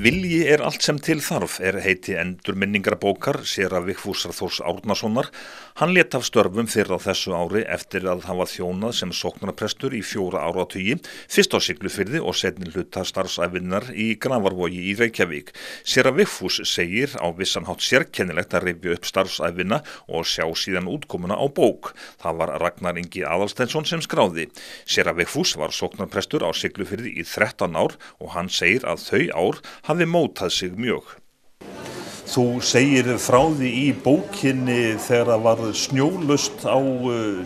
Vilji allt sem til þarf heiti endurminningarbókar séra Vigfúsar Þórs Árnasonar. Hann lét af störfum fyrr á þessu ári eftir að hafa þjónað sem sóknarprestur í 4 áratugi, fyrst á Siglufirði og seinni hluta starfsævinnar í Grafarvogi í Reykjavík. Séra Vigfús segir á vissan hátt sérkennilegt að rifja upp starfsævina og sjá síðan útkomuna á bók. Það var Ragnar Ingi Aðalsteinsson sem skráði. Séra Vigfús var sóknarprestur á Siglufirði í 13 ár og hann segir að þau ár hafi mótað sig mjög. Þú segir frá því í bókinni þegar það var snjólaust á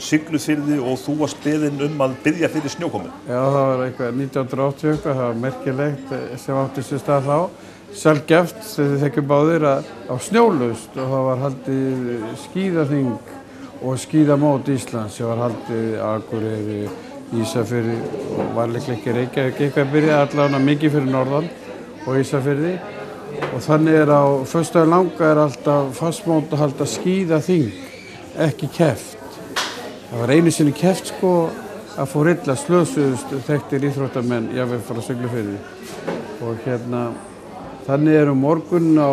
Siglufirði og þú varst beðinn að biðja fyrir snjókomu. Já, það var eitthvað 1980, það var merkilegt sem átti sér stað þá. Sjálfgeft, þið þekkjum báðir á snjólaust og það var haldið skíðaþing og skíðamót Íslands sem var haldið á Akureyri, Ísafirði og var líklega ekki Reykjavík eitthvað byrjað allavega mikið fyrir norðan og Ísafirði. Og þannig á föstudaginn langa alltaf fastmót að halda skíðaþing, ekki keppt. Það var einu sinni keppt að fór illa slösuðust þekktir íþróttamenn jafnvel frá Siglufirði. Og þannig morgun á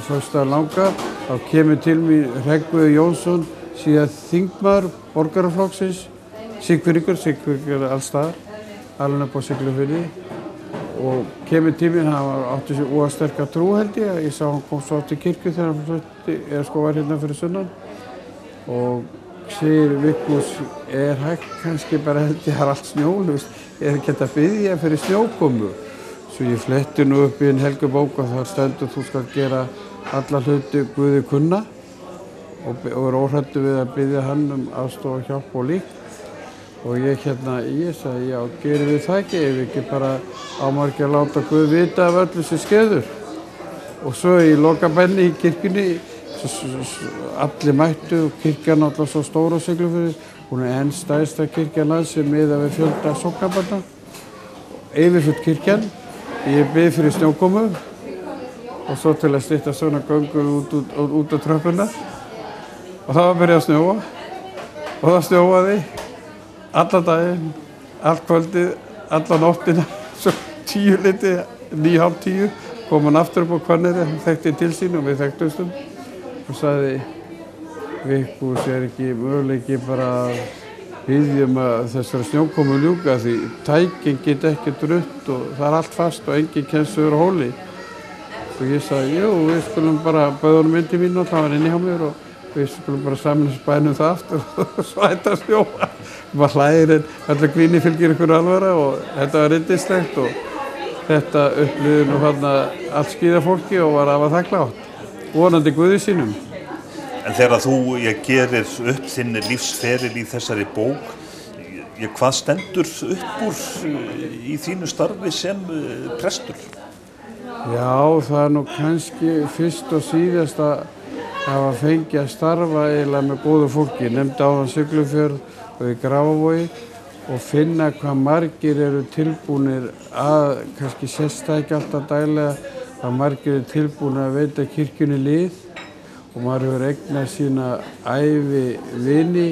föstudaginn langa, þá kemur til mín Hreggviður Jónsson, síðan þingmaður borgaraflokksins, Siglfirðingur allstaðar, alveg upp á Siglufirði. Og kemur til mín, hann átti sér óasterka trú held ég sá hann kom svo til kirkju þegar hann var hérna fyrir sunnan og segir Vigfús, hægt kannski bara held ég allt snjólaust, ekki hægt að biðja fyrir snjókomu. Svo ég fletti nú upp í en helgu bók og þar stendur þú skal gera alla hluti Guði kunna og er óhræddur við að biðja hann aðstoð og hjálp og lík. Og ég sagði, já, gerum við það ekki, ef ekki bara maður ekki að láta Guð vita af öllu sem skeður. Og svo í lokabenni í kirkjunni, allir mættu og kirkjan alltaf svo stór á Siglufirði. Hún enn stærsta kirkjan landsins miðað við fjölda sóknarbarna. Yfirfull kirkjan, ég bið fyrir snjókomu og svo til að stytta svona göngu út á tröppuna. Og það var byrjað að snjóa og það snjóaði. Allan daginn, allt kvöldið, alla nóttina, svo 10 liti, 9:30, kom hann aftur upp á Hvanneyri, hann þekkti til sín og við þekktumstum og sagði, Vigfús ekki möguleiki bara að biðja að þessari snjókomu ljúka því tækin get ekki drutt og það allt fast og enginn kemst yfir á hóli. Og ég sagði, jú, við skulum bara bauða honum inn til mín og það var inni hjá mér og við skulum bara saminast bænum það aftur og svo hætti að snjóa. Maður hlægir en allir gríni fylgir ykkur alvara og þetta var yndislegt og þetta upplifði nú allt skíðafólki og var af að þakklátt, vonandi Guði sínum. En þegar þú gerir upp þinn lífsferil í þessari bók, hvað stendur upp úr í þínu starfi sem prestur? Já, það nú kannski fyrst og síðast að hafa fengið að starfa eiginlega með góðu fólki, nefndi áðan Siglufjörð og í Grafarvogi og finna hvað margir eru tilbúnir að, kannski sést það ekki alltaf daglega, hvað margir eru tilbúnir að veita kirkjunni lið og maður hefur eignað sína ævivini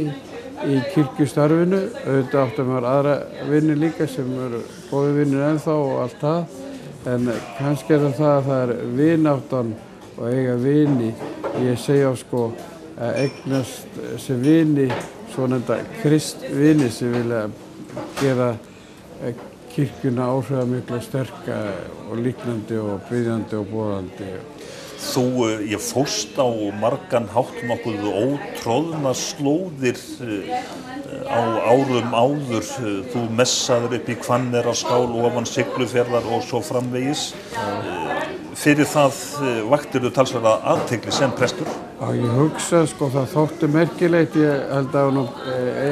í kirkjustarfinu, auðvitað áttu maður aðra vini líka sem eru góði vinir ennþá og allt það, en kannski það að það vináttan og eiga vini, ég segja að eignast sem vini, svonefnda kristvini sem vilja gera kirkjuna áhrifamikla sterka og líknandi og biðjandi og boðandi. Þú fórst á margan hátt nokkuð ótroðnar slóðir á árum áður. Þú messaður upp í Hvanneyraskál ofan Siglufjarðar og svo framvegis. Fyrir það vaktirðu talsverða athygli sem prestur? Já, ég hugsa, það þótti merkilegt. Ég held að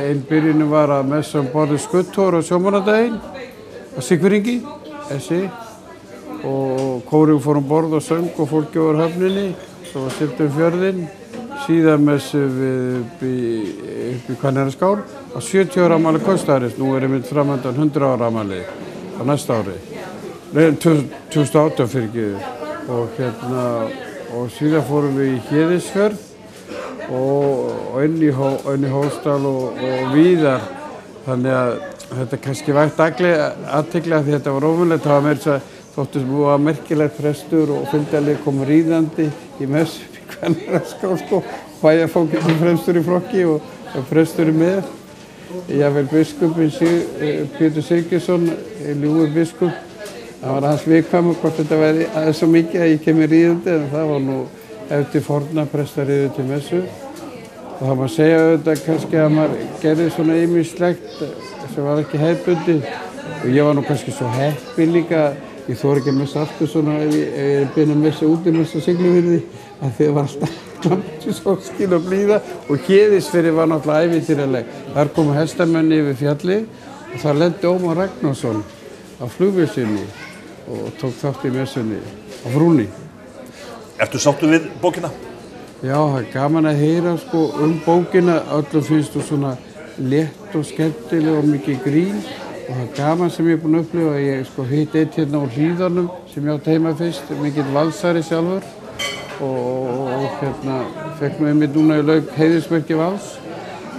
einn byrjun var að messa borðið skuttor á sjómannadaginn á Siglfirðingi, og kórinn fór borð og söng og fólki var höfninni, svo var siglt fjörðinn, síðan messum við upp í Hvanneyraskál á 70 ára afmæli Kaupstaðarins, nú einmitt framöndan 100 ára afmæli á næsta ári. 2018 fyrirgefið og síðan fórum við í Héðinsfjörð og inn í Hósdal og víðar, þannig að þetta kannski vægt athygli því þetta var óvenjulegt. Það var meira þóttu sem var merkilegt prestur og fylgdi alveg kom ríðandi í messu í Kvennaraskál sko, bæjarfókinn sem fremstur í flokki og presturinn með. Jafnvel biskupinn Pétur Sigurðsson, ljúfur biskup, það var hans viðkvæmur hvort þetta væri aðeins svo mikið að ég kemur ríðandi, en það var nú eftir forna prestar riðu til messu. Og það má segja auðvitað kannski að maður gerði svona ýmislegt sem var ekki hefðbundið og ég var nú kannski svo heppinn líka, ég þori ekki að missa aftur svona ef ég byrja að missa út í messa Siglufirði að því það var alltaf sólskin og blíða og Héðinsfirði var náttúrulega ævintýraleg. Þar komu hestamenn yfir fjalli og þar lenti Ómar Ragnarsson á flugvélinni og tók þátt í messunni á Frúnni. Ertu sáttur við bókina? Já, það er gaman að heyra sko bókina, öllum finnst þú svona létt og skemmtileg og mikið grín og það er gaman sem ég er búinn að upplifa að ég sko hitt eitt hérna á Hlíðanum sem ég átti heima fyrst, mikill valsari sjálfur og hérna fekk nú einmitt núna í lauk heiðursmerki vals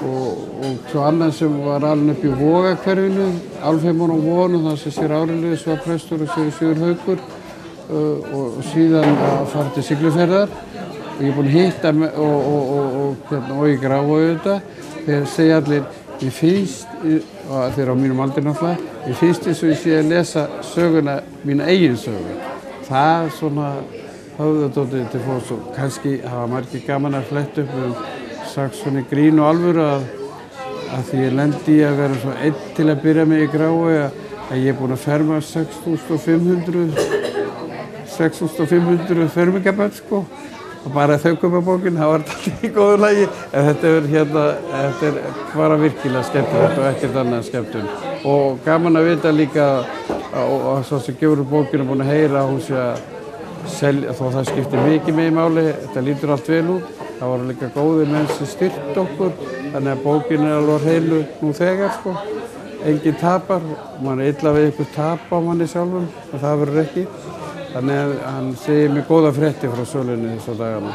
og svo annan sem var alveg upp í Vogahverfinu, Alfheimon og Vogum, þar sem sér Árelíus var prestur og sér Sigur Haukur og síðan að fara til Siglufjarðar og ég er búinn að hitta og í Grafarvogi auðvitað, þegar segja allir, ég finnst, og þeir á mínum aldri náttúrulega, ég finnst eins og ég sé að lesa söguna, mína eigin sögu. Það svona höfðadótið til fólks og kannski hafa margir gaman að fletta upp sagt svona grín og alvöru að því ég lendi í að vera svo einn til að byrja með í Grafarvogi að ég er búinn að ferma 6.500 fermingabörn sko. Og bara þau koma bókinn, það var alltaf í góðu lagi, en þetta er bara virkilega skemmtilegt og ekkert annað skemmtun. Og gaman að vita líka, og svo sem gefur bókinn er búinn að heyra að hún sé að selja, þó það skiptir mikið með í máli, þetta lítur allt vel út. Það voru líka góðir menn sem styrkt okkur, þannig að bókinn er alveg heilu nú þegar sko. Enginn tapar, mann er illa við ykkur tap á manni sjálfum, en það verður ekki. Þannig að hann segir mér góða fréttir frá sölunni þessa dagana.